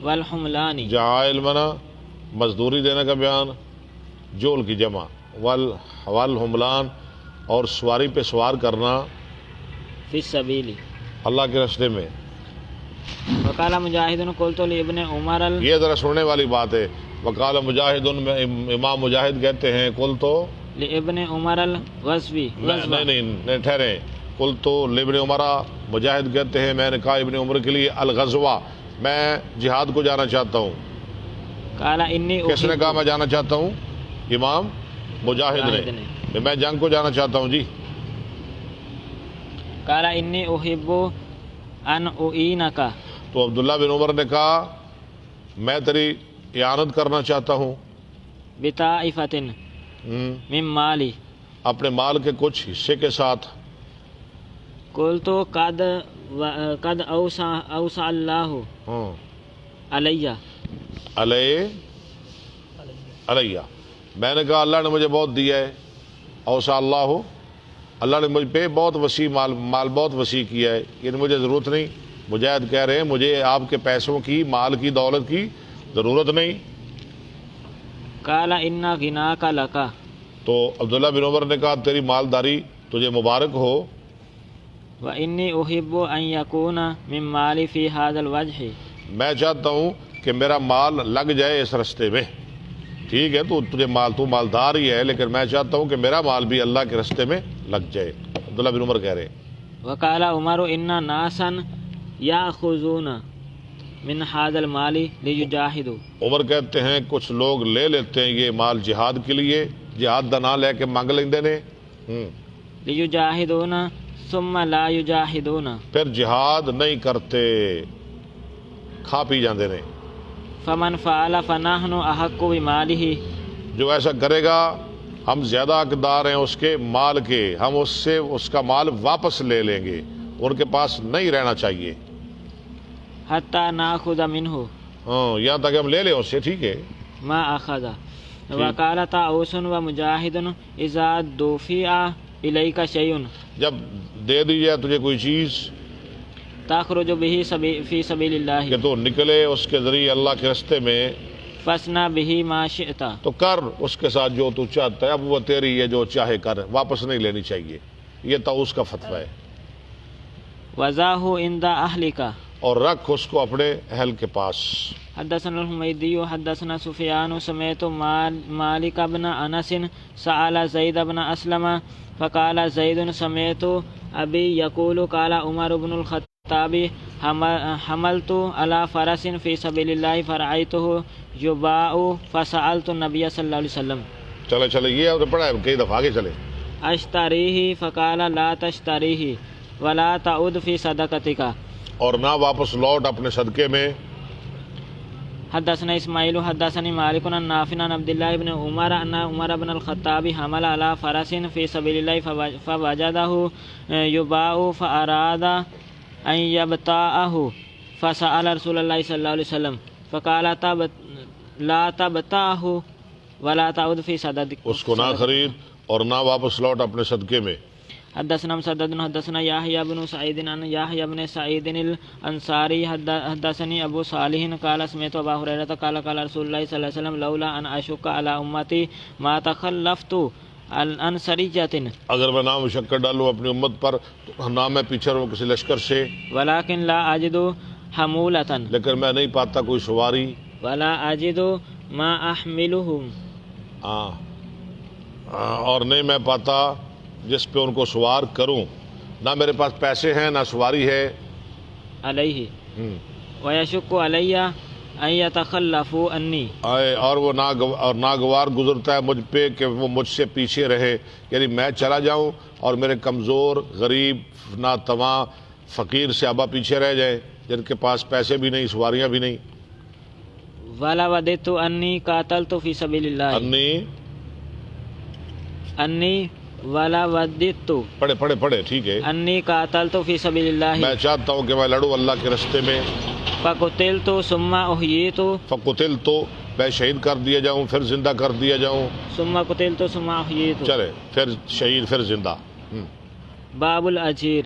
والحملانی، جعائل منا مزدوری دینے کا بیان، جول کی جمع، والحملان اور سواری پہ سوار کرنا فی السبیل۔ اللہ کے راستے میں۔ وقال مجاہد قلت لابن عمر یہ ذرا سننے والی بات ہے۔ وقال مجاہد میں امام مجاہد کہتے ہیں قل تو لابن عمر الغزوی، نہیں ٹھہریں، قل تو لابن عمرہ، مجاہد کہتے ہیں میں نے کہا ابن عمر کے لیے الغزوہ، میں جہاد کو جانا چاہتا ہوں۔ قال انی کس نے کہا میں جانا چاہتا ہوں؟ امام مجاہد نے، میں جنگ کو جانا چاہتا ہوں جی۔ قال انی احب ان اعینک، تو عبداللہ بن عمر نے کہا میں تیری اعانت کرنا چاہتا ہوں بطائفۃ من مالی، اپنے مال کے کچھ حصے کے ساتھ۔ قلت قد اوسع اللہ علیہ علیہ، میں نے کہا اللہ نے مجھے بہت دیا ہے، اوسع اللہ نے مجھ پہ بہت وسیع مال بہت وسیع کیا ہے، یعنی مجھے ضرورت نہیں۔ مجاہد کہہ رہے ہیں مجھے آپ کے پیسوں کی، مال کی، دولت کی ضرورت نہیں۔ قال ان غناک لک، تو عبداللہ بن عمر نے کہا تیری مالداری تجھے مبارک ہو، وانی احب ان یکون من مالی فی ھذا الوجہ، میں چاہتا ہوں کہ میرا مال لگ جائے اس رستے میں۔ ٹھیک ہے تو مالدار ہی ہے، لیکن میں چاہتا ہوں کہ میرا مال بھی اللہ کے رستے میں لگ جائے۔ عبداللہ بن عمر کہہ رہے ہیں۔ وقال عمر ان ناسا یاخذون من ھذا المال لیجاہدوا، عمر کہتے ہیں کچھ لوگ لے لیتے ہیں یہ مال جہاد کے لیے، جہاد دا نام لے کے منگ لیندے نے، لیجاہدون ثم لا یجاہدون، پھر جہاد نہیں کرتے، کھا پی جاندے نے۔ فمن فعل فنحن احق بمالہ، جو ایسا کرے گا ہم زیادہ حقدار ہیں اس کے مال کے، ہم اس سے اس کا مال واپس لے لیں گے، ان کے پاس نہیں رہنا چاہیے، حتی ناخذ منہ یہاں تک ہم لے لیں اس سے، ٹھیک ہے۔ ما اخذ۔ وقال طاؤوس ومجاہد اذا دفع الیک شیء، جب دے دی جائے تجھے کوئی چیز تخرج به فی سبیل اللہ، کہ تو نکلے اس کے ذریعے اللہ کے راستے میں، فاصنع به ما شئت، تو کر اس کے ساتھ جو تو چاہتا ہے، اب وہ تیری ہے، جو چاہے کر، واپس نہیں لینی چاہیے۔ یہ طاؤوس کا فتویٰ ہے۔ وضعہ عند اہلک، اور رکھ اس کو اپنے اہل کے پاس۔ حدثنا الحمیدی حدثنا سفیان سمعت مالک بن انس سأل زید بن اسلم فقال زید سمعت ابی یقول قال عمر بن الخطاب حملت على فرس فی سبیل اللہ فرأیته یباع فسألت النبی صلی اللہ علیہ وسلم۔ چلے یہ آپ نے پڑھا ہے کئی دفعہ، آگے چلے۔ اشتریہ فقال لا تشتریہ ولا تعود فی صدقتک، اور نہ واپس لوٹ اپنے صدقے میں۔ حدثنا اسماعیل حدثني مالك عن نافع عن عبد الله بن عمر ان عمر بن الخطاب حمل على فرس في سبيل الله فوجده يباع فاراد ان يبتاعه فسأل رسول الله صلى الله عليه وسلم فقال لا تبتاعه ولا تعود في صدقتك، اس کو نہ خرید اور نہ واپس لوٹ اپنے صدقے میں۔ حدثنا مسدد حدثنا يحيى بن سعيد عن يحيى بن سعيد الانصاري حدثني ابو صالح قال سمعت ابا هريره قال قال رسول الله صلى الله عليه وسلم لولا ان اشق على امتي ما تخلفت عن سريه، اگر میں نہ مشقت ڈالوں اپنی امت پر تو نہ میں پیچھے رہوں کسی لشکر سے، ولكن لا اجد حمولة، لیکن میں نہیں پاتا کوئی سواری، ولا اجد ما احملهم، اور نہیں میں پاتا جس پہ ان کو سوار کروں، نہ میرے پاس پیسے ہیں نہ سواری ہے۔ علیہ ویشق علی ان یتخلفوا عنی، اور وہ ناگوار گزرتا ہے مجھ پہ کہ وہ مجھ سے پیچھے رہے، یعنی میں چلا جاؤں اور میرے کمزور، غریب، ناتواں، فقیر صحابہ پیچھے رہ جائیں جن کے پاس پیسے بھی نہیں، سواریاں بھی نہیں۔ ولا وددت انی قاتلت فی سبیل اللہ، انی ولا وددت، پڑھے ٹھیک ہے، انی قاتلت فی سبیل اللہ، میں چاہتا ہوں کہ میں لڑوں اللہ کے راستے میں، فقتلت ثم احییت، فقتلت میں شہید کر دیا جاؤں پھر زندہ کر دیا جاؤں، ثم قتلت ثم احییت، چلے پھر شہید پھر زندہ۔ باب الاجیر۔